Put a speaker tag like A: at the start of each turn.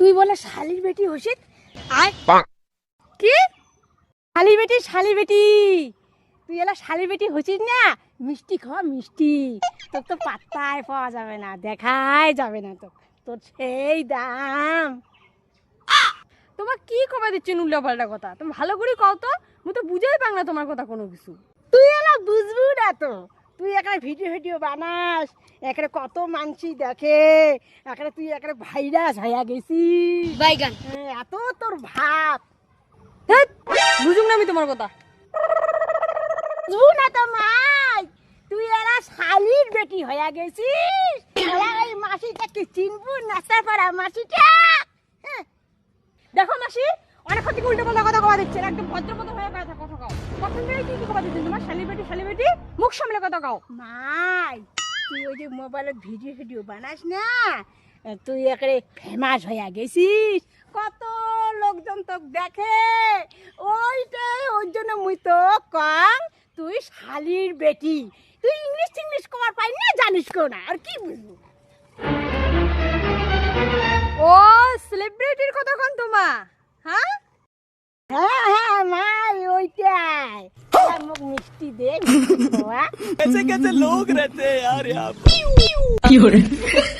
A: তুই বলে শালির বেটি হসিত আয় কি শালির বেটি তুই এলা শালির বেটি হসিস না মিষ্টি খাওয়া মিষ্টি তোর তো পাত্তায় পাওয়া যাবে না দেখাই যাবে না তো তোর সেই দাম তোমার কি কবে দিচ্ছেন উল্টা পাল্টা কথা তুমি ভালো করে কও তো মুই তো বুঝেই পাং না তোমার কথা কোনো কিছু তুই এলা বুঝবু না তো তুই এখানে ভিডিও বানাস এখানে কত মানসি দেখে এখানে তুই এখানে ভাইরাস হইয়া গেছিস বাইগান এত তোর ভাব বুঝুম না আমি তোমার কথা বুঝবু না তো মাই তুই এরা শালির বেটি হইয়া গেছিস এরা এই মাসিটা কি চিনবু নাস্তা পারা মাসিটা দেখো মাসি অনেক ক্ষতি উল্টো পাল্টা কথা কওয়া দিচ্ছেন একদম ভদ্রপদ হয়ে কথা কও কখন থেকে কি কথা দিচ্ছেন তোমার শালির বেটি মুখ সামলে কথা কও মাই তুই ওই যে মোবাইলে ভিডিও বানাস না তুই একেবারে ফেমাস হইয়া গেছিস কত লোকজন তোক দেখে ওই জন্য মুই তো কম তুই শালির বেটি তুই ইংলিশ কমার পাই না জানিস কেউ না আর কি বুঝবো ও সেলিব্রিটির কথা কোন তোমা হ্যাঁ হ্যাঁ মাই ওইটাই মুখ মিষ্টি দে
B: कैसे कैसे लोग रहते हैं यार यहाँ पे